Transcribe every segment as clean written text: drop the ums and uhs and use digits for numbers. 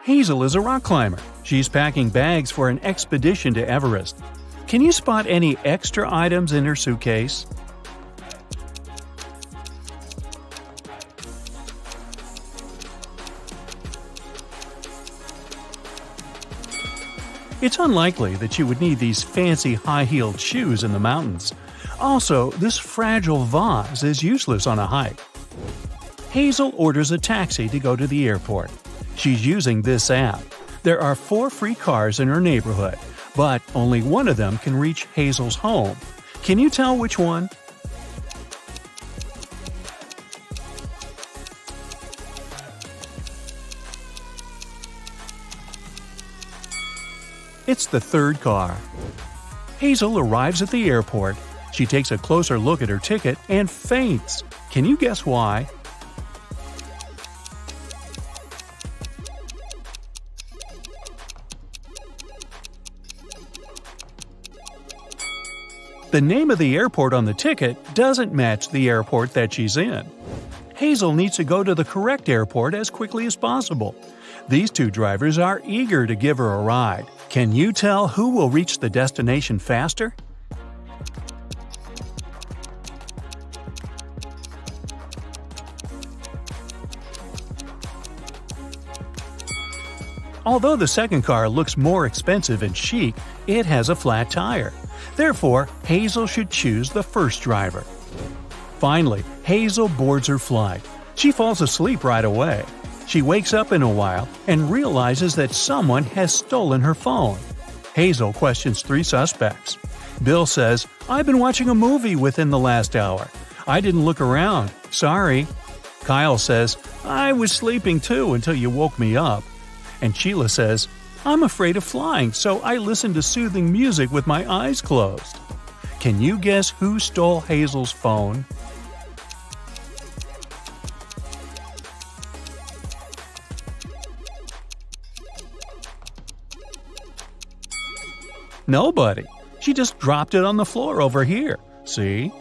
Hazel is a rock climber. She's packing bags for an expedition to Everest. Can you spot any extra items in her suitcase? It's unlikely that you would need these fancy high-heeled shoes in the mountains. Also, this fragile vase is useless on a hike. Hazel orders a taxi to go to the airport. She's using this app. There are 4 free cars in her neighborhood, but only one of them can reach Hazel's home. Can you tell which one? It's the 3rd car. Hazel arrives at the airport. She takes a closer look at her ticket and faints. Can you guess why? The name of the airport on the ticket doesn't match the airport that she's in. Hazel needs to go to the correct airport as quickly as possible. These 2 drivers are eager to give her a ride. Can you tell who will reach the destination faster? Although the second car looks more expensive and chic, it has a flat tire. Therefore, Hazel should choose the first driver. Finally, Hazel boards her flight. She falls asleep right away. She wakes up in a while and realizes that someone has stolen her phone. Hazel questions 3 suspects. Bill says, "I've been watching a movie within the last hour. I didn't look around. Sorry." Kyle says, "I was sleeping too until you woke me up." And Sheila says, "I'm afraid of flying, so I listened to soothing music with my eyes closed." Can you guess who stole Hazel's phone? Nobody. She just dropped it on the floor over here. See?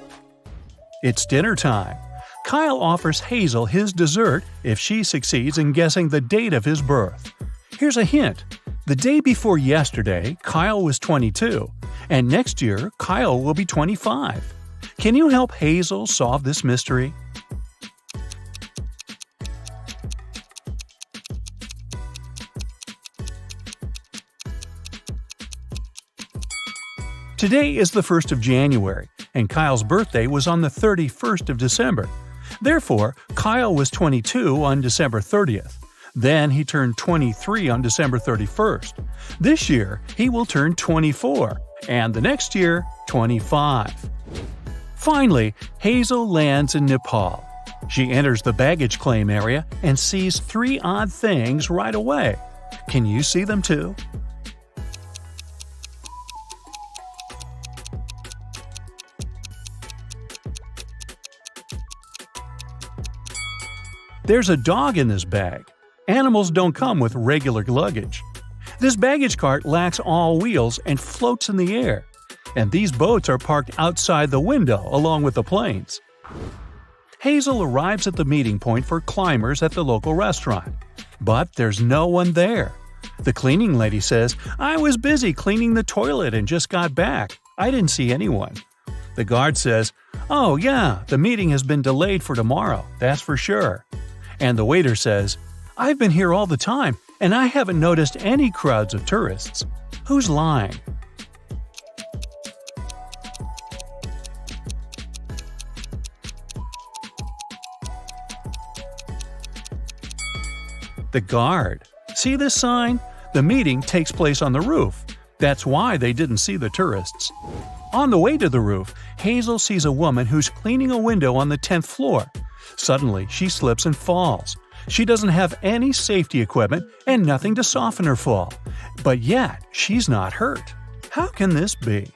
It's dinner time. Kyle offers Hazel his dessert if she succeeds in guessing the date of his birth. Here's a hint. The day before yesterday, Kyle was 22, and next year, Kyle will be 25. Can you help Hazel solve this mystery? Today is the 1st of January, and Kyle's birthday was on the 31st of December. Therefore, Kyle was 22 on December 30th. Then he turned 23 on December 31st. This year, he will turn 24, and the next year, 25. Finally, Hazel lands in Nepal. She enters the baggage claim area and sees 3 odd things right away. Can you see them too? There's a dog in this bag. Animals don't come with regular luggage. This baggage cart lacks all wheels and floats in the air. And these boats are parked outside the window along with the planes. Hazel arrives at the meeting point for climbers at the local restaurant. But there's no one there. The cleaning lady says, "I was busy cleaning the toilet and just got back. I didn't see anyone." The guard says, "Oh yeah, the meeting has been delayed for tomorrow, that's for sure." And the waiter says, "I've been here all the time, and I haven't noticed any crowds of tourists." Who's lying? The guard. See this sign? The meeting takes place on the roof. That's why they didn't see the tourists. On the way to the roof, Hazel sees a woman who's cleaning a window on the 10th floor. Suddenly, she slips and falls. She doesn't have any safety equipment and nothing to soften her fall. But yet, she's not hurt. How can this be?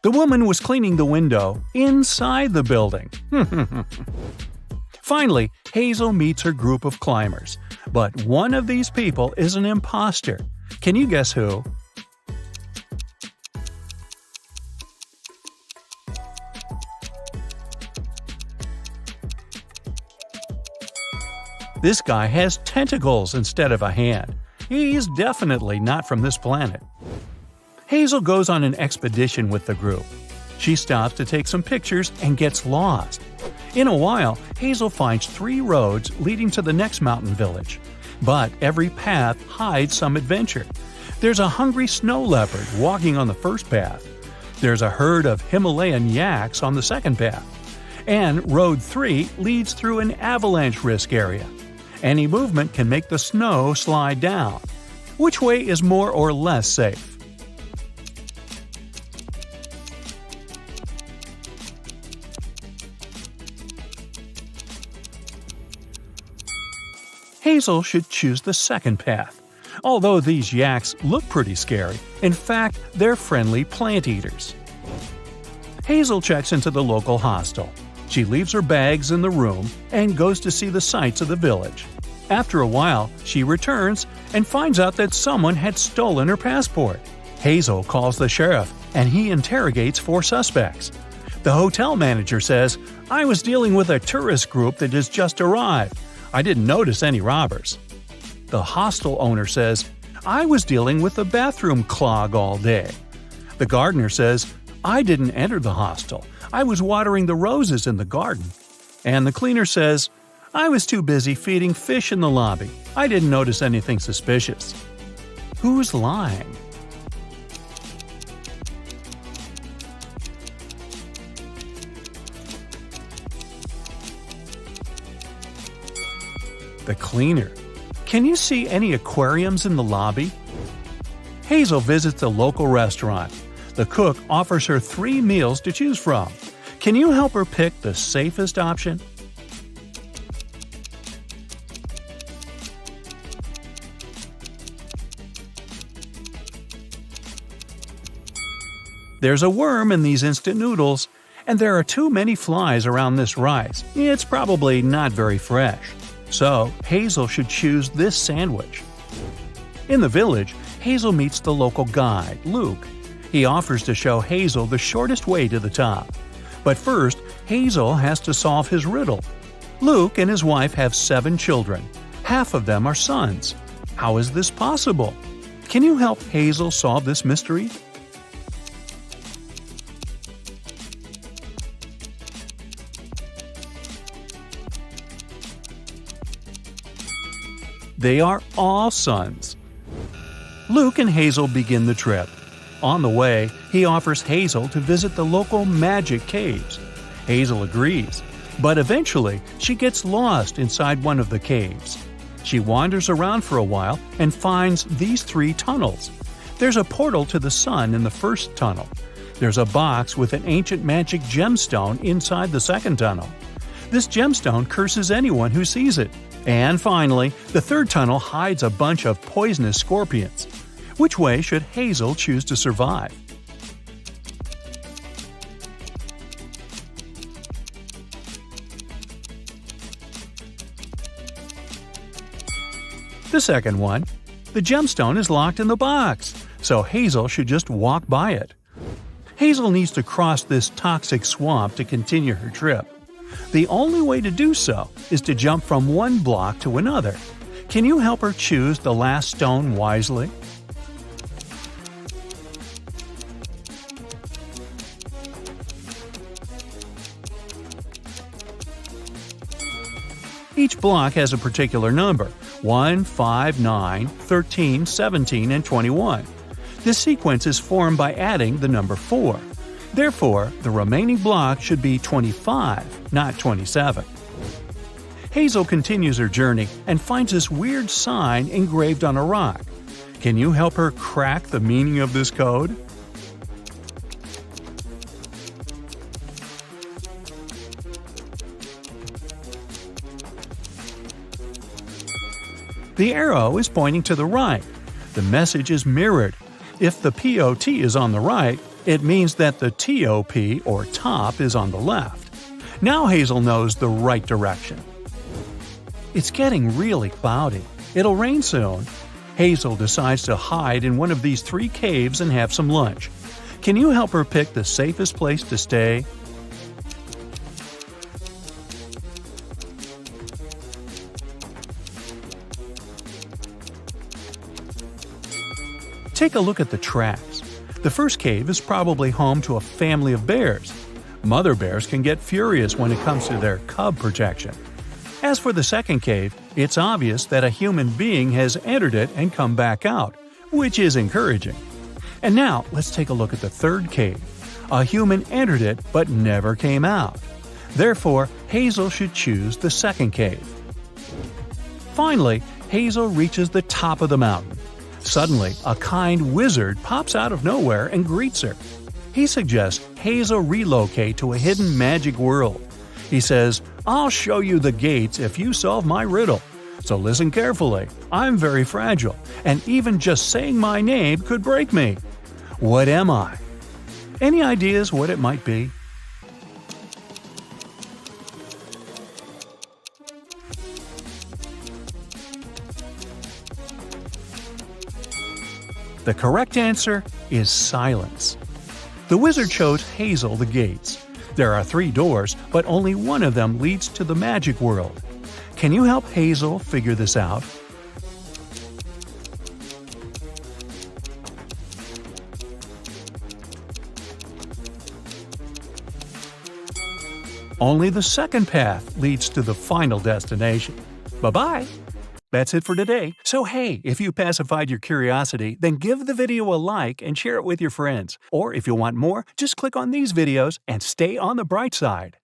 The woman was cleaning the window inside the building. Finally, Hazel meets her group of climbers. But one of these people is an imposter. Can you guess who? This guy has tentacles instead of a hand. He's definitely not from this planet. Hazel goes on an expedition with the group. She stops to take some pictures and gets lost. In a while, Hazel finds 3 roads leading to the next mountain village. But every path hides some adventure. There's a hungry snow leopard walking on the first path. There's a herd of Himalayan yaks on the second path. And Road 3 leads through an avalanche risk area. Any movement can make the snow slide down. Which way is more or less safe? Hazel should choose the second path. Although these yaks look pretty scary, in fact, they're friendly plant eaters. Hazel checks into the local hostel. She leaves her bags in the room and goes to see the sights of the village. After a while, she returns and finds out that someone had stolen her passport. Hazel calls the sheriff and he interrogates 4 suspects. The hotel manager says, "I was dealing with a tourist group that has just arrived. I didn't notice any robbers." The hostel owner says, "I was dealing with a bathroom clog all day." The gardener says, "I didn't enter the hostel. I was watering the roses in the garden." And the cleaner says, "I was too busy feeding fish in the lobby. I didn't notice anything suspicious." Who's lying? The cleaner. Can you see any aquariums in the lobby? Hazel visits a local restaurant. The cook offers her 3 meals to choose from. Can you help her pick the safest option? There's a worm in these instant noodles, and there are too many flies around this rice. It's probably not very fresh. So, Hazel should choose this sandwich. In the village, Hazel meets the local guide, Luke. He offers to show Hazel the shortest way to the top. But first, Hazel has to solve his riddle. Luke and his wife have 7 children. Half of them are sons. How is this possible? Can you help Hazel solve this mystery? They are all sons. Luke and Hazel begin the trip. On the way, he offers Hazel to visit the local magic caves. Hazel agrees, but eventually she gets lost inside one of the caves. She wanders around for a while and finds these 3 tunnels. There's a portal to the sun in the first tunnel. There's a box with an ancient magic gemstone inside the second tunnel. This gemstone curses anyone who sees it. And finally, the third tunnel hides a bunch of poisonous scorpions. Which way should Hazel choose to survive? The second one. The gemstone is locked in the box, so Hazel should just walk by it. Hazel needs to cross this toxic swamp to continue her trip. The only way to do so is to jump from one block to another. Can you help her choose the last stone wisely? Each block has a particular number: 1, 5, 9, 13, 17, and 21. This sequence is formed by adding the number 4. Therefore, the remaining block should be 25, not 27. Hazel continues her journey and finds this weird sign engraved on a rock. Can you help her crack the meaning of this code? The arrow is pointing to the right. The message is mirrored. If the POT is on the right, it means that the TOP, or top, is on the left. Now Hazel knows the right direction. It's getting really cloudy. It'll rain soon. Hazel decides to hide in one of these 3 caves and have some lunch. Can you help her pick the safest place to stay? Take a look at the tracks. The first cave is probably home to a family of bears. Mother bears can get furious when it comes to their cub protection. As for the second cave, it's obvious that a human being has entered it and come back out, which is encouraging. And now, let's take a look at the third cave. A human entered it but never came out. Therefore, Hazel should choose the second cave. Finally, Hazel reaches the top of the mountain. Suddenly, a kind wizard pops out of nowhere and greets her. He suggests Hazel relocate to a hidden magic world. He says, "I'll show you the gates if you solve my riddle. So listen carefully. I'm very fragile, and even just saying my name could break me. What am I?" Any ideas what it might be? The correct answer is silence. The wizard chose Hazel the gates. There are 3 doors, but only one of them leads to the magic world. Can you help Hazel figure this out? Only the second path leads to the final destination. Bye-bye! That's it for today. So hey, if you pacified your curiosity, then give the video a like and share it with your friends. Or if you want more, just click on these videos and stay on the bright side.